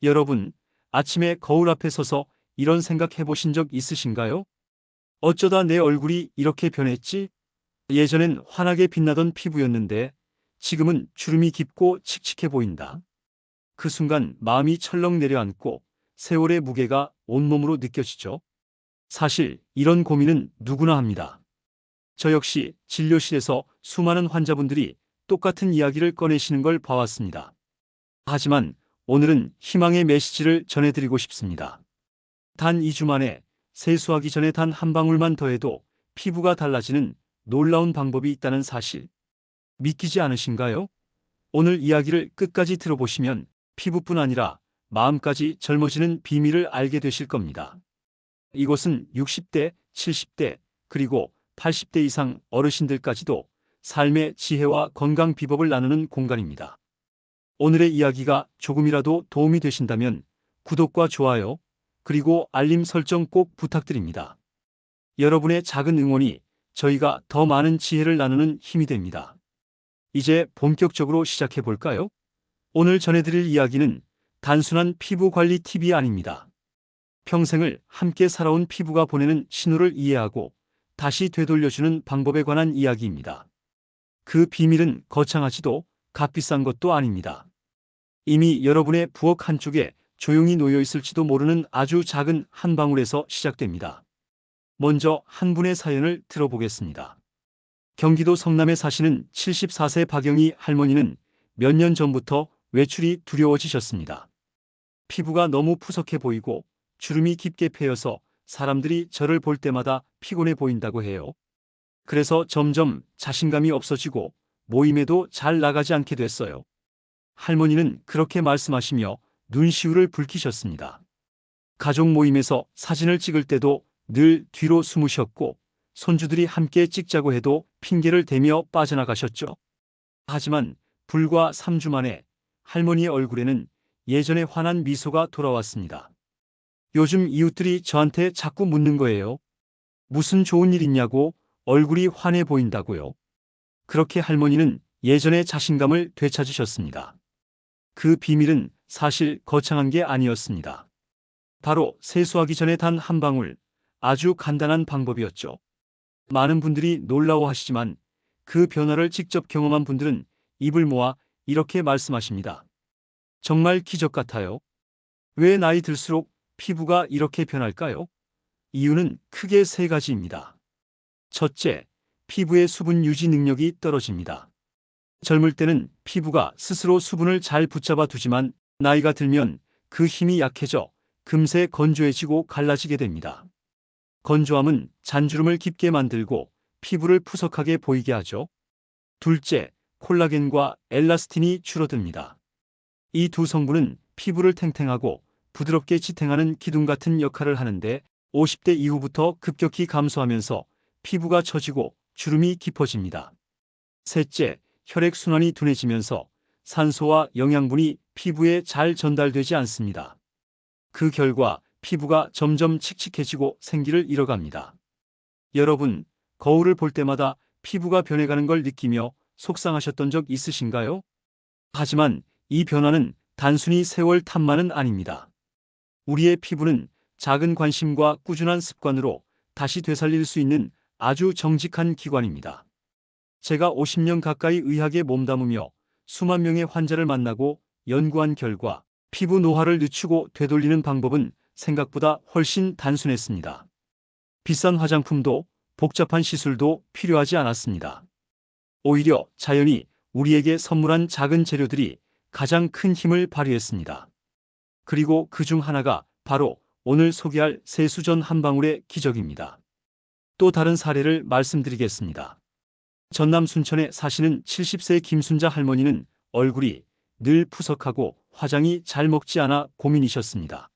여러분, 아침에 거울 앞에 서서 이런 생각 해보신 적 있으신가요? 어쩌다 내 얼굴이 이렇게 변했지? 예전엔 환하게 빛나던 피부였는데 지금은 주름이 깊고 칙칙해 보인다. 그 순간 마음이 철렁 내려앉고 세월의 무게가 온몸으로 느껴지죠. 사실 이런 고민은 누구나 합니다. 저 역시 진료실에서 수많은 환자분들이 똑같은 이야기를 꺼내시는 걸 봐왔습니다. 하지만 오늘은 희망의 메시지를 전해드리고 싶습니다. 단 2주 만에 세수하기 전에 단 한 방울만 더해도 피부가 달라지는 놀라운 방법이 있다는 사실. 믿기지 않으신가요? 오늘 이야기를 끝까지 들어보시면 피부뿐 아니라 마음까지 젊어지는 비밀을 알게 되실 겁니다. 이곳은 60대, 70대, 그리고 80대 이상 어르신들까지도 삶의 지혜와 건강 비법을 나누는 공간입니다. 오늘의 이야기가 조금이라도 도움이 되신다면 구독과 좋아요, 그리고 알림 설정 꼭 부탁드립니다. 여러분의 작은 응원이 저희가 더 많은 지혜를 나누는 힘이 됩니다. 이제 본격적으로 시작해 볼까요? 오늘 전해드릴 이야기는 단순한 피부 관리 팁이 아닙니다. 평생을 함께 살아온 피부가 보내는 신호를 이해하고 다시 되돌려주는 방법에 관한 이야기입니다. 그 비밀은 거창하지도 값비싼 것도 아닙니다. 이미 여러분의 부엌 한쪽에 조용히 놓여 있을지도 모르는 아주 작은 한 방울에서 시작됩니다. 먼저 한 분의 사연을 들어보겠습니다. 경기도 성남에 사시는 74세 박영희 할머니는 몇 년 전부터 외출이 두려워지셨습니다. 피부가 너무 푸석해 보이고 주름이 깊게 패여서 사람들이 저를 볼 때마다 피곤해 보인다고 해요. 그래서 점점 자신감이 없어지고 모임에도 잘 나가지 않게 됐어요. 할머니는 그렇게 말씀하시며 눈시울을 붉히셨습니다. 가족 모임에서 사진을 찍을 때도 늘 뒤로 숨으셨고 손주들이 함께 찍자고 해도 핑계를 대며 빠져나가셨죠. 하지만 불과 3주 만에 할머니의 얼굴에는 예전의 환한 미소가 돌아왔습니다. 요즘 이웃들이 저한테 자꾸 묻는 거예요. 무슨 좋은 일 있냐고, 얼굴이 환해 보인다고요. 그렇게 할머니는 예전의 자신감을 되찾으셨습니다. 그 비밀은 사실 거창한 게 아니었습니다. 바로 세수하기 전에 단 한 방울, 아주 간단한 방법이었죠. 많은 분들이 놀라워하시지만 그 변화를 직접 경험한 분들은 입을 모아 이렇게 말씀하십니다. 정말 기적 같아요. 왜 나이 들수록 피부가 이렇게 변할까요? 이유는 크게 세 가지입니다. 첫째, 피부의 수분 유지 능력이 떨어집니다. 젊을 때는 피부가 스스로 수분을 잘 붙잡아 두지만 나이가 들면 그 힘이 약해져 금세 건조해지고 갈라지게 됩니다. 건조함은 잔주름을 깊게 만들고 피부를 푸석하게 보이게 하죠. 둘째, 콜라겐과 엘라스틴이 줄어듭니다. 이 두 성분은 피부를 탱탱하고 부드럽게 지탱하는 기둥 같은 역할을 하는데 50대 이후부터 급격히 감소하면서 피부가 처지고 주름이 깊어집니다. 셋째, 혈액순환이 둔해지면서 산소와 영양분이 피부에 잘 전달되지 않습니다. 그 결과 피부가 점점 칙칙해지고 생기를 잃어갑니다. 여러분, 거울을 볼 때마다 피부가 변해가는 걸 느끼며 속상하셨던 적 있으신가요? 하지만 이 변화는 단순히 세월 탓만은 아닙니다. 우리의 피부는 작은 관심과 꾸준한 습관으로 다시 되살릴 수 있는 아주 정직한 기관입니다. 제가 50년 가까이 의학에 몸담으며 수만 명의 환자를 만나고 연구한 결과 피부 노화를 늦추고 되돌리는 방법은 생각보다 훨씬 단순했습니다. 비싼 화장품도 복잡한 시술도 필요하지 않았습니다. 오히려 자연이 우리에게 선물한 작은 재료들이 가장 큰 힘을 발휘했습니다. 그리고 그 중 하나가 바로 오늘 소개할 세수 전 한 방울의 기적입니다. 또 다른 사례를 말씀드리겠습니다. 전남 순천에 사시는 70세 김순자 할머니는 얼굴이 늘 푸석하고 화장이 잘 먹지 않아 고민이셨습니다.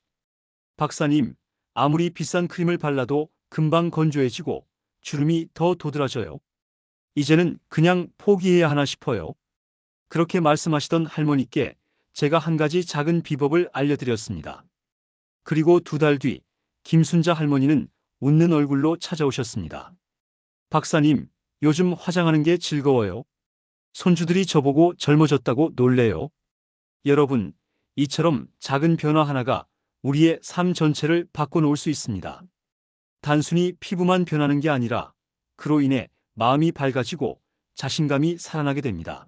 박사님, 아무리 비싼 크림을 발라도 금방 건조해지고 주름이 더 도드라져요. 이제는 그냥 포기해야 하나 싶어요. 그렇게 말씀하시던 할머니께 제가 한 가지 작은 비법을 알려드렸습니다. 그리고 2달 뒤 김순자 할머니는 웃는 얼굴로 찾아오셨습니다. 박사님, 요즘 화장하는 게 즐거워요. 손주들이 저보고 젊어졌다고 놀래요. 여러분, 이처럼 작은 변화 하나가 우리의 삶 전체를 바꿔놓을 수 있습니다. 단순히 피부만 변하는 게 아니라 그로 인해 마음이 밝아지고 자신감이 살아나게 됩니다.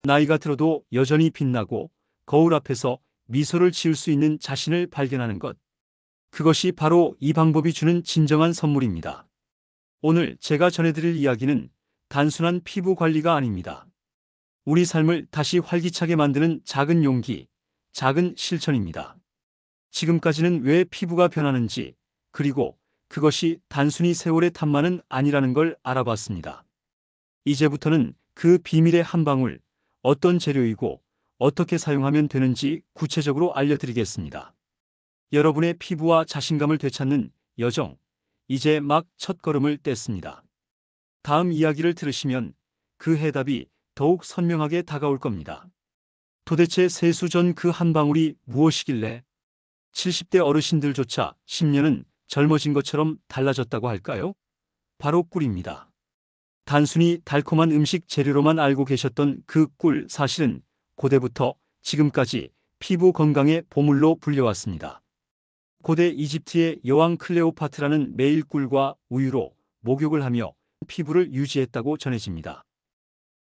나이가 들어도 여전히 빛나고 거울 앞에서 미소를 지을 수 있는 자신을 발견하는 것. 그것이 바로 이 방법이 주는 진정한 선물입니다. 오늘 제가 전해드릴 이야기는 단순한 피부 관리가 아닙니다. 우리 삶을 다시 활기차게 만드는 작은 용기, 작은 실천입니다. 지금까지는 왜 피부가 변하는지, 그리고 그것이 단순히 세월의 탓만은 아니라는 걸 알아봤습니다. 이제부터는 그 비밀의 한 방울, 어떤 재료이고 어떻게 사용하면 되는지 구체적으로 알려드리겠습니다. 여러분의 피부와 자신감을 되찾는 여정, 이제 막 첫걸음을 뗐습니다. 다음 이야기를 들으시면 그 해답이 더욱 선명하게 다가올 겁니다. 도대체 세수 전 그 한 방울이 무엇이길래 70대 어르신들조차 10년은 젊어진 것처럼 달라졌다고 할까요? 바로 꿀입니다. 단순히 달콤한 음식 재료로만 알고 계셨던 그 꿀, 사실은 고대부터 지금까지 피부 건강의 보물로 불려왔습니다. 고대 이집트의 여왕 클레오파트라는 매일 꿀과 우유로 목욕을 하며 피부를 유지했다고 전해집니다.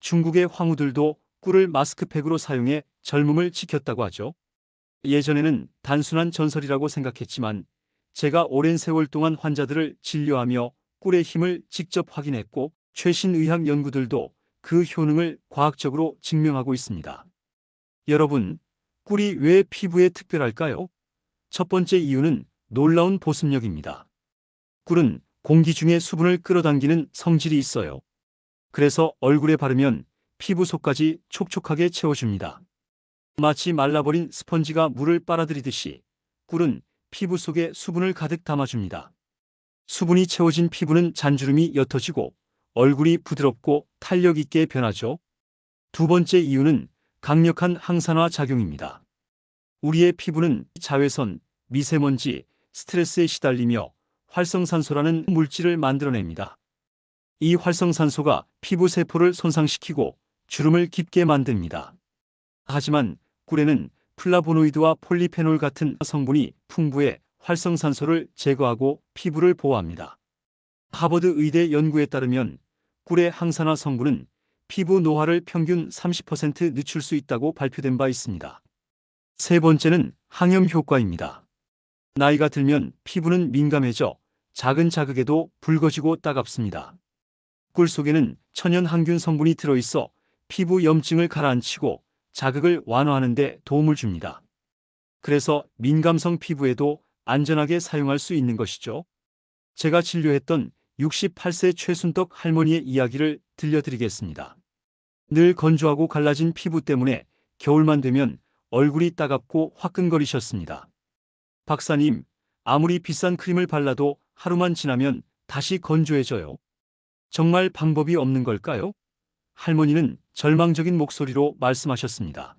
중국의 황후들도 꿀을 마스크팩으로 사용해 젊음을 지켰다고 하죠. 예전에는 단순한 전설이라고 생각했지만 제가 오랜 세월 동안 환자들을 진료하며 꿀의 힘을 직접 확인했고 최신 의학 연구들도 그 효능을 과학적으로 증명하고 있습니다. 여러분, 꿀이 왜 피부에 특별할까요? 첫 번째 이유는 놀라운 보습력입니다. 꿀은 공기 중에 수분을 끌어당기는 성질이 있어요. 그래서 얼굴에 바르면 피부 속까지 촉촉하게 채워줍니다. 마치 말라버린 스펀지가 물을 빨아들이듯이 꿀은 피부 속에 수분을 가득 담아줍니다. 수분이 채워진 피부는 잔주름이 옅어지고 얼굴이 부드럽고 탄력 있게 변하죠. 두 번째 이유는 강력한 항산화 작용입니다. 우리의 피부는 자외선, 미세먼지, 스트레스에 시달리며 활성산소라는 물질을 만들어냅니다. 이 활성산소가 피부 세포를 손상시키고 주름을 깊게 만듭니다. 하지만 꿀에는 플라보노이드와 폴리페놀 같은 성분이 풍부해 활성산소를 제거하고 피부를 보호합니다. 하버드 의대 연구에 따르면 꿀의 항산화 성분은 피부 노화를 평균 30% 늦출 수 있다고 발표된 바 있습니다. 세 번째는 항염 효과입니다. 나이가 들면 피부는 민감해져 작은 자극에도 붉어지고 따갑습니다. 꿀 속에는 천연 항균 성분이 들어있어 피부 염증을 가라앉히고 자극을 완화하는 데 도움을 줍니다. 그래서 민감성 피부에도 안전하게 사용할 수 있는 것이죠. 제가 진료했던 68세 최순덕 할머니의 이야기를 들려드리겠습니다. 늘 건조하고 갈라진 피부 때문에 겨울만 되면 얼굴이 따갑고 화끈거리셨습니다. 박사님, 아무리 비싼 크림을 발라도 하루만 지나면 다시 건조해져요. 정말 방법이 없는 걸까요? 할머니는 절망적인 목소리로 말씀하셨습니다.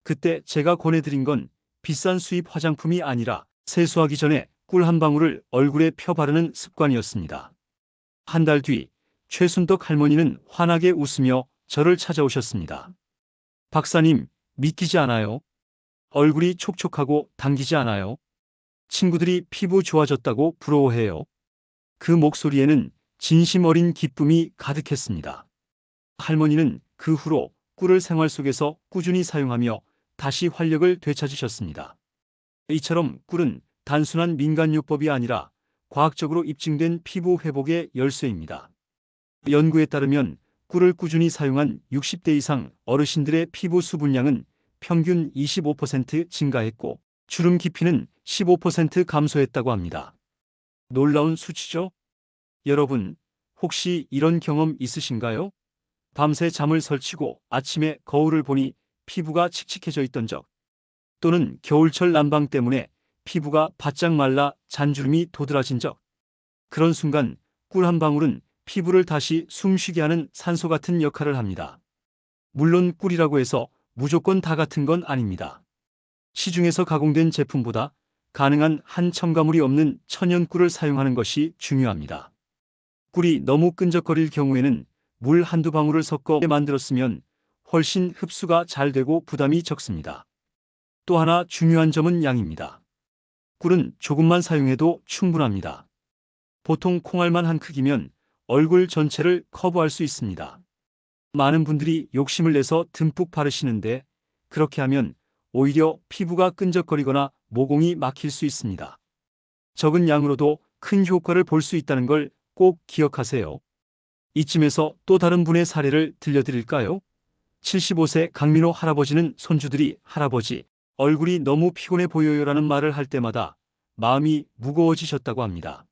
그때 제가 권해드린 건 비싼 수입 화장품이 아니라 세수하기 전에 꿀 한 방울을 얼굴에 펴 바르는 습관이었습니다. 한 달 뒤 최순덕 할머니는 환하게 웃으며 저를 찾아오셨습니다. 박사님, 믿기지 않아요? 얼굴이 촉촉하고 당기지 않아요? 친구들이 피부 좋아졌다고 부러워해요. 그 목소리에는 진심 어린 기쁨이 가득했습니다. 할머니는 그 후로 꿀을 생활 속에서 꾸준히 사용하며 다시 활력을 되찾으셨습니다. 이처럼 꿀은 단순한 민간요법이 아니라 과학적으로 입증된 피부 회복의 열쇠입니다. 연구에 따르면 꿀을 꾸준히 사용한 60대 이상 어르신들의 피부 수분량은 평균 25% 증가했고 주름 깊이는 15% 감소했다고 합니다. 놀라운 수치죠? 여러분, 혹시 이런 경험 있으신가요? 밤새 잠을 설치고 아침에 거울을 보니 피부가 칙칙해져 있던 적, 또는 겨울철 난방 때문에 피부가 바짝 말라 잔주름이 도드라진 적. 그런 순간 꿀 한 방울은 피부를 다시 숨쉬게 하는 산소 같은 역할을 합니다. 물론 꿀이라고 해서 무조건 다 같은 건 아닙니다. 시중에서 가공된 제품보다 가능한 한 첨가물이 없는 천연 꿀을 사용하는 것이 중요합니다. 꿀이 너무 끈적거릴 경우에는 물 한두 방울을 섞어 만들었으면 훨씬 흡수가 잘 되고 부담이 적습니다. 또 하나 중요한 점은 양입니다. 꿀은 조금만 사용해도 충분합니다. 보통 콩알만 한 크기면 얼굴 전체를 커버할 수 있습니다. 많은 분들이 욕심을 내서 듬뿍 바르시는데 그렇게 하면 오히려 피부가 끈적거리거나 모공이 막힐 수 있습니다. 적은 양으로도 큰 효과를 볼 수 있다는 걸 꼭 기억하세요. 이쯤에서 또 다른 분의 사례를 들려드릴까요? 75세 강민호 할아버지는 손주들이 할아버지, 얼굴이 너무 피곤해 보여요라는 말을 할 때마다 마음이 무거워지셨다고 합니다.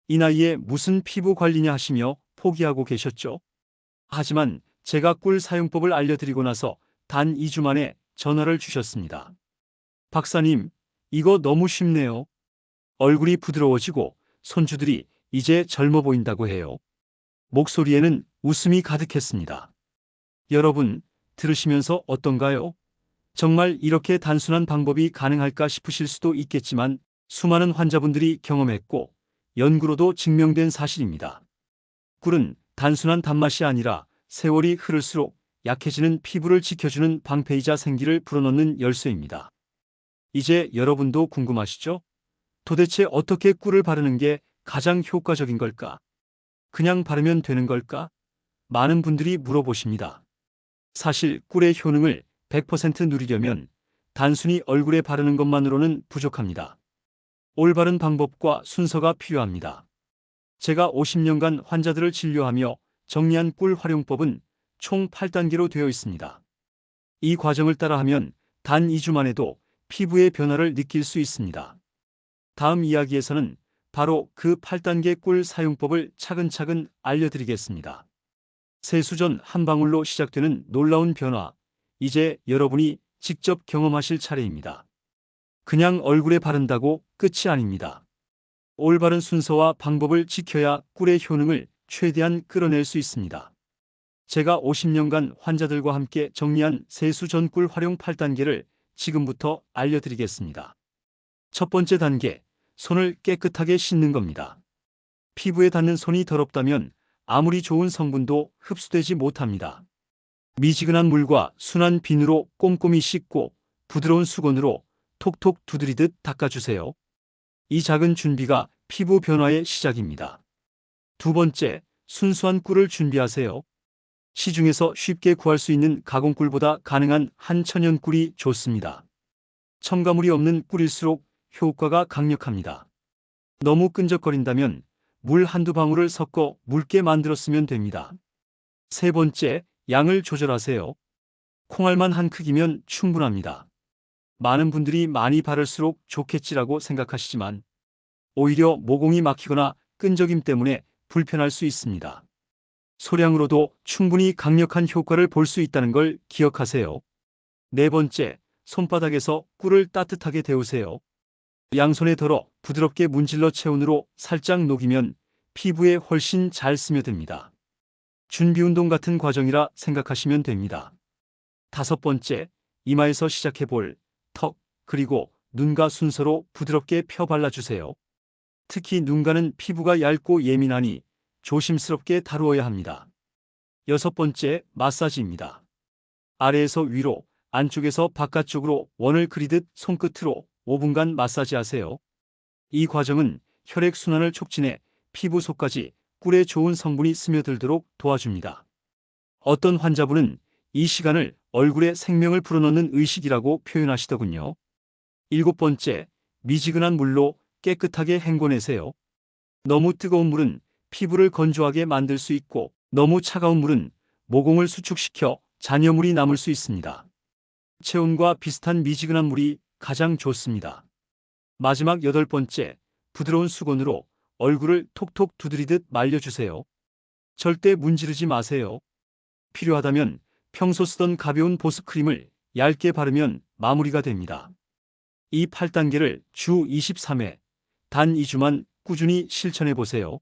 이 나이에 무슨 피부 관리냐 하시며 포기하고 계셨죠. 하지만 제가 꿀 사용법을 알려드리고 나서 단 2주 만에 전화를 주셨습니다. 박사님, 이거 너무 쉽네요. 얼굴이 부드러워지고 손주들이 이제 젊어 보인다고 해요. 목소리에는 웃음이 가득했습니다. 여러분, 들으시면서 어떤가요? 정말 이렇게 단순한 방법이 가능할까 싶으실 수도 있겠지만 수많은 환자분들이 경험했고 연구로도 증명된 사실입니다. 꿀은 단순한 단맛이 아니라 세월이 흐를수록 약해지는 피부를 지켜주는 방패이자 생기를 불어넣는 열쇠입니다. 이제 여러분도 궁금하시죠? 도대체 어떻게 꿀을 바르는 게 가장 효과적인 걸까? 그냥 바르면 되는 걸까? 많은 분들이 물어보십니다. 사실 꿀의 효능을 100% 누리려면 단순히 얼굴에 바르는 것만으로는 부족합니다. 올바른 방법과 순서가 필요합니다. 제가 50년간 환자들을 진료하며 정리한 꿀 활용법은 총 8단계로 되어 있습니다. 이 과정을 따라하면 단 2주만 해도 피부의 변화를 느낄 수 있습니다. 다음 이야기에서는 바로 그 8단계 꿀 사용법을 차근차근 알려드리겠습니다. 세수전 한 방울로 시작되는 놀라운 변화, 이제 여러분이 직접 경험하실 차례입니다. 그냥 얼굴에 바른다고 끝이 아닙니다. 올바른 순서와 방법을 지켜야 꿀의 효능을 최대한 끌어낼 수 있습니다. 제가 50년간 환자들과 함께 정리한 세수 전 꿀 활용 8단계를 지금부터 알려드리겠습니다. 첫 번째 단계, 손을 깨끗하게 씻는 겁니다. 피부에 닿는 손이 더럽다면 아무리 좋은 성분도 흡수되지 못합니다. 미지근한 물과 순한 비누로 꼼꼼히 씻고 부드러운 수건으로 톡톡 두드리듯 닦아주세요. 이 작은 준비가 피부 변화의 시작입니다. 두 번째, 순수한 꿀을 준비하세요. 시중에서 쉽게 구할 수 있는 가공꿀보다 가능한 한천연 꿀이 좋습니다. 첨가물이 없는 꿀일수록 효과가 강력합니다. 너무 끈적거린다면 물 한두 방울을 섞어 묽게 만들었으면 됩니다. 세 번째, 양을 조절하세요. 콩알만 한 크기면 충분합니다. 많은 분들이 많이 바를수록 좋겠지라고 생각하시지만 오히려 모공이 막히거나 끈적임 때문에 불편할 수 있습니다. 소량으로도 충분히 강력한 효과를 볼 수 있다는 걸 기억하세요. 네 번째, 손바닥에서 꿀을 따뜻하게 데우세요. 양손에 덜어 부드럽게 문질러 체온으로 살짝 녹이면 피부에 훨씬 잘 스며듭니다. 준비운동 같은 과정이라 생각하시면 됩니다. 다섯 번째, 이마에서 시작해 볼 턱, 그리고 눈가 순서로 부드럽게 펴 발라주세요. 특히 눈가는 피부가 얇고 예민하니 조심스럽게 다루어야 합니다. 여섯 번째, 마사지입니다. 아래에서 위로, 안쪽에서 바깥쪽으로 원을 그리듯 손끝으로 5분간 마사지하세요. 이 과정은 혈액순환을 촉진해 피부 속까지 꿀의 좋은 성분이 스며들도록 도와줍니다. 어떤 환자분은 이 시간을 얼굴에 생명을 불어넣는 의식이라고 표현하시더군요. 일곱 번째, 미지근한 물로 깨끗하게 헹궈내세요. 너무 뜨거운 물은 피부를 건조하게 만들 수 있고 너무 차가운 물은 모공을 수축시켜 잔여물이 남을 수 있습니다. 체온과 비슷한 미지근한 물이 가장 좋습니다. 마지막 여덟 번째, 부드러운 수건으로 얼굴을 톡톡 두드리듯 말려주세요. 절대 문지르지 마세요. 필요하다면 평소 쓰던 가벼운 보습크림을 얇게 바르면 마무리가 됩니다. 이 8단계를 주 23회, 단 2주만 꾸준히 실천해 보세요.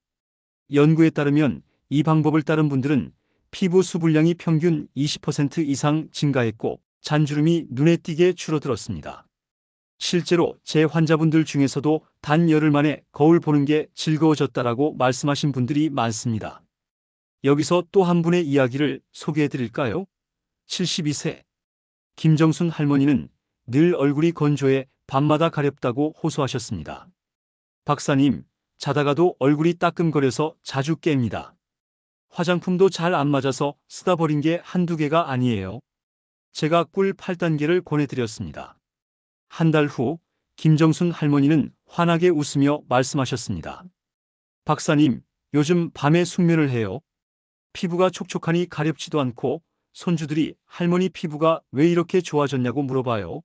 연구에 따르면 이 방법을 따른 분들은 피부 수분량이 평균 20% 이상 증가했고 잔주름이 눈에 띄게 줄어들었습니다. 실제로 제 환자분들 중에서도 단 열흘 만에 거울 보는 게 즐거워졌다라고 말씀하신 분들이 많습니다. 여기서 또 한 분의 이야기를 소개해 드릴까요? 72세 김정순 할머니는 늘 얼굴이 건조해 밤마다 가렵다고 호소하셨습니다. 박사님, 자다가도 얼굴이 따끔거려서 자주 깹니다. 화장품도 잘 안 맞아서 쓰다 버린 게 한두 개가 아니에요. 제가 꿀 8단계를 권해드렸습니다. 한 달 후 김정순 할머니는 환하게 웃으며 말씀하셨습니다. 박사님, 요즘 밤에 숙면을 해요. 피부가 촉촉하니 가렵지도 않고 손주들이 할머니 피부가 왜 이렇게 좋아졌냐고 물어봐요.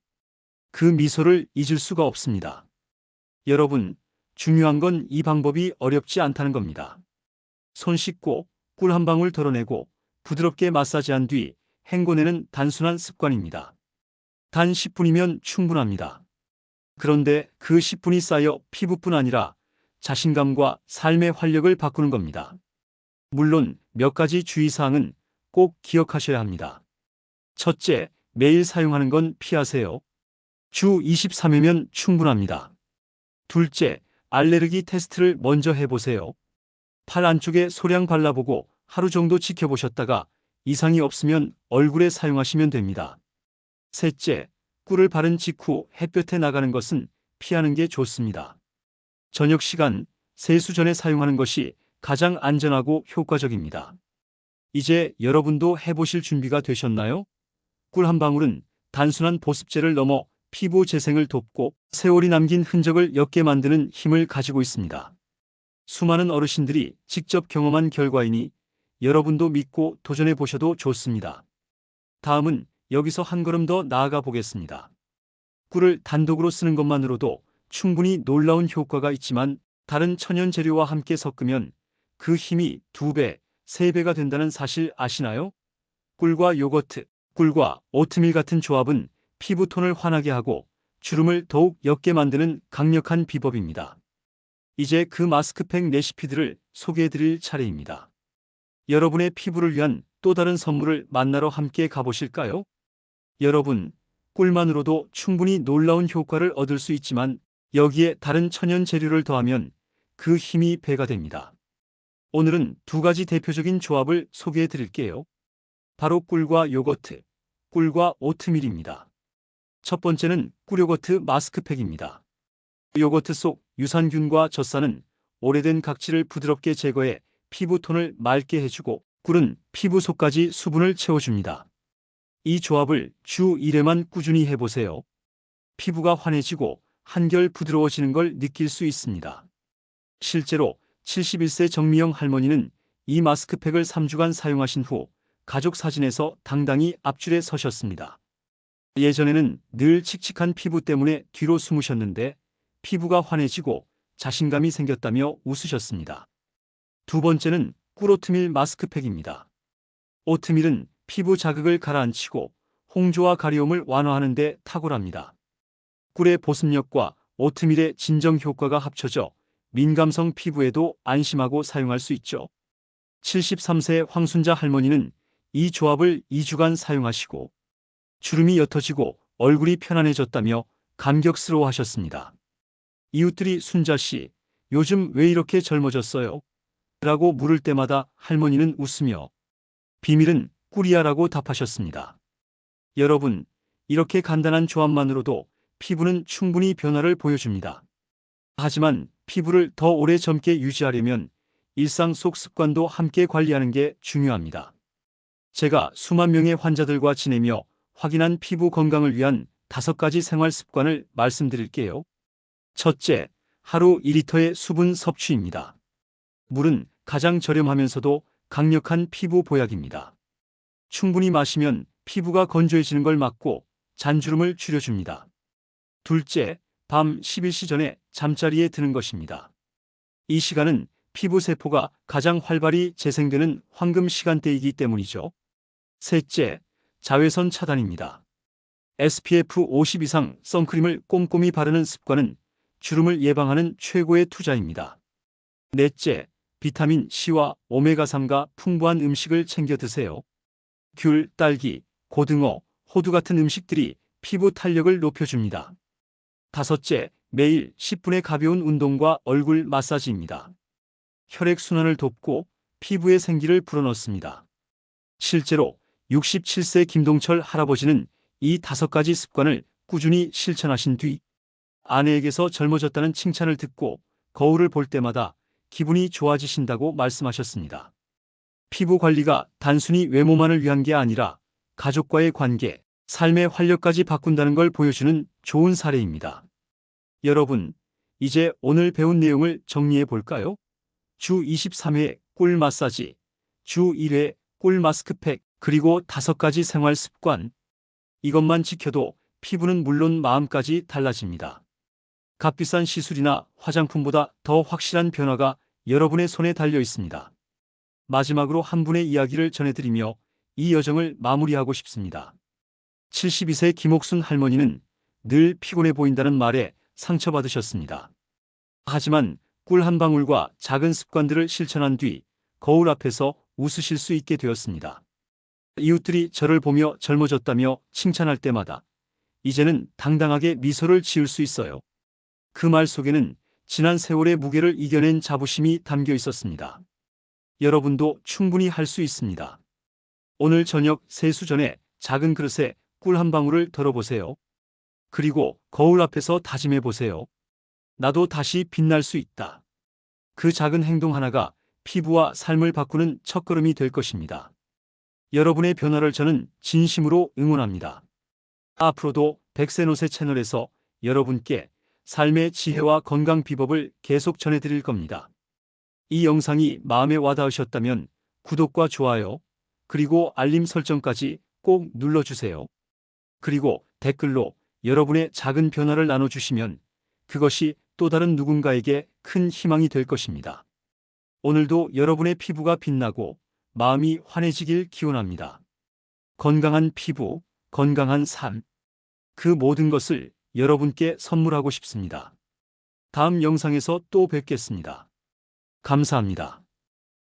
그 미소를 잊을 수가 없습니다. 여러분, 중요한 건 이 방법이 어렵지 않다는 겁니다. 손 씻고 꿀 한 방울 덜어내고 부드럽게 마사지한 뒤 헹궈내는 단순한 습관입니다. 단 10분이면 충분합니다. 그런데 그 10분이 쌓여 피부뿐 아니라 자신감과 삶의 활력을 바꾸는 겁니다. 물론 몇 가지 주의사항은 꼭 기억하셔야 합니다. 첫째, 매일 사용하는 건 피하세요. 주 23회면 충분합니다. 둘째, 알레르기 테스트를 먼저 해보세요. 팔 안쪽에 소량 발라보고 하루 정도 지켜보셨다가 이상이 없으면 얼굴에 사용하시면 됩니다. 셋째, 꿀을 바른 직후 햇볕에 나가는 것은 피하는 게 좋습니다. 저녁 시간, 세수 전에 사용하는 것이 가장 안전하고 효과적입니다. 이제 여러분도 해보실 준비가 되셨나요? 꿀 한 방울은 단순한 보습제를 넘어 피부 재생을 돕고 세월이 남긴 흔적을 옅게 만드는 힘을 가지고 있습니다. 수많은 어르신들이 직접 경험한 결과이니 여러분도 믿고 도전해 보셔도 좋습니다. 다음은 여기서 한 걸음 더 나아가 보겠습니다. 꿀을 단독으로 쓰는 것만으로도 충분히 놀라운 효과가 있지만 다른 천연 재료와 함께 섞으면 그 힘이 2배, 3배가 된다는 사실 아시나요? 꿀과 요거트, 꿀과 오트밀 같은 조합은 피부톤을 환하게 하고 주름을 더욱 옅게 만드는 강력한 비법입니다. 이제 그 마스크팩 레시피들을 소개해드릴 차례입니다. 여러분의 피부를 위한 또 다른 선물을 만나러 함께 가보실까요? 여러분, 꿀만으로도 충분히 놀라운 효과를 얻을 수 있지만 여기에 다른 천연 재료를 더하면 그 힘이 배가 됩니다. 오늘은 2가지 대표적인 조합을 소개해 드릴게요. 바로 꿀과 요거트, 꿀과 오트밀입니다. 첫 번째는 꿀요거트 마스크팩입니다. 요거트 속 유산균과 젖산은 오래된 각질을 부드럽게 제거해 피부톤을 맑게 해주고 꿀은 피부 속까지 수분을 채워줍니다. 이 조합을 주 1회만 꾸준히 해보세요. 피부가 환해지고 한결 부드러워지는 걸 느낄 수 있습니다. 실제로 71세 정미영 할머니는 이 마스크팩을 3주간 사용하신 후 가족 사진에서 당당히 앞줄에 서셨습니다. 예전에는 늘 칙칙한 피부 때문에 뒤로 숨으셨는데 피부가 환해지고 자신감이 생겼다며 웃으셨습니다. 두 번째는 꿀오트밀 마스크팩입니다. 오트밀은 피부 자극을 가라앉히고 홍조와 가려움을 완화하는 데 탁월합니다. 꿀의 보습력과 오트밀의 진정 효과가 합쳐져 민감성 피부에도 안심하고 사용할 수 있죠. 73세 황순자 할머니는 이 조합을 2주간 사용하시고 주름이 옅어지고 얼굴이 편안해졌다며 감격스러워하셨습니다. 이웃들이 순자 씨, 요즘 왜 이렇게 젊어졌어요? 라고 물을 때마다 할머니는 웃으며 비밀은 꿀이야라고 답하셨습니다. 여러분, 이렇게 간단한 조합만으로도 피부는 충분히 변화를 보여줍니다. 하지만 피부를 더 오래 젊게 유지하려면 일상 속 습관도 함께 관리하는 게 중요합니다. 제가 수만 명의 환자들과 지내며 확인한 피부 건강을 위한 5가지 생활 습관을 말씀드릴게요. 첫째, 하루 2리터의 수분 섭취입니다. 물은 가장 저렴하면서도 강력한 피부 보약입니다. 충분히 마시면 피부가 건조해지는 걸 막고 잔주름을 줄여줍니다. 둘째, 밤 11시 전에 잠자리에 드는 것입니다. 이 시간은 피부 세포가 가장 활발히 재생되는 황금 시간대이기 때문이죠. 셋째, 자외선 차단입니다. SPF 50 이상 선크림을 꼼꼼히 바르는 습관은 주름을 예방하는 최고의 투자입니다. 넷째, 비타민 C와 오메가3가 풍부한 음식을 챙겨 드세요. 귤, 딸기, 고등어, 호두 같은 음식들이 피부 탄력을 높여줍니다. 다섯째, 매일 10분의 가벼운 운동과 얼굴 마사지입니다. 혈액순환을 돕고 피부에 생기를 불어넣습니다. 실제로 67세 김동철 할아버지는 이 5가지 습관을 꾸준히 실천하신 뒤 아내에게서 젊어졌다는 칭찬을 듣고 거울을 볼 때마다 기분이 좋아지신다고 말씀하셨습니다. 피부 관리가 단순히 외모만을 위한 게 아니라 가족과의 관계, 삶의 활력까지 바꾼다는 걸 보여주는 좋은 사례입니다. 여러분, 이제 오늘 배운 내용을 정리해 볼까요? 주 23회 꿀 마사지, 주 1회 꿀 마스크팩, 그리고 5가지 생활 습관. 이것만 지켜도 피부는 물론 마음까지 달라집니다. 값비싼 시술이나 화장품보다 더 확실한 변화가 여러분의 손에 달려 있습니다. 마지막으로 한 분의 이야기를 전해드리며 이 여정을 마무리하고 싶습니다. 72세 김옥순 할머니는 늘 피곤해 보인다는 말에 상처받으셨습니다. 하지만 꿀 한 방울과 작은 습관들을 실천한 뒤 거울 앞에서 웃으실 수 있게 되었습니다. 이웃들이 저를 보며 젊어졌다며 칭찬할 때마다 이제는 당당하게 미소를 지을 수 있어요. 그 말 속에는 지난 세월의 무게를 이겨낸 자부심이 담겨 있었습니다. 여러분도 충분히 할 수 있습니다. 오늘 저녁 세수 전에 작은 그릇에 꿀 한 방울을 덜어보세요. 그리고 거울 앞에서 다짐해 보세요. 나도 다시 빛날 수 있다. 그 작은 행동 하나가 피부와 삶을 바꾸는 첫걸음이 될 것입니다. 여러분의 변화를 저는 진심으로 응원합니다. 앞으로도 백세노세 채널에서 여러분께 삶의 지혜와 건강 비법을 계속 전해드릴 겁니다. 이 영상이 마음에 와닿으셨다면 구독과 좋아요, 그리고 알림 설정까지 꼭 눌러주세요. 그리고 댓글로 여러분의 작은 변화를 나눠주시면 그것이 또 다른 누군가에게 큰 희망이 될 것입니다. 오늘도 여러분의 피부가 빛나고 마음이 환해지길 기원합니다. 건강한 피부, 건강한 삶, 그 모든 것을 여러분께 선물하고 싶습니다. 다음 영상에서 또 뵙겠습니다. 감사합니다.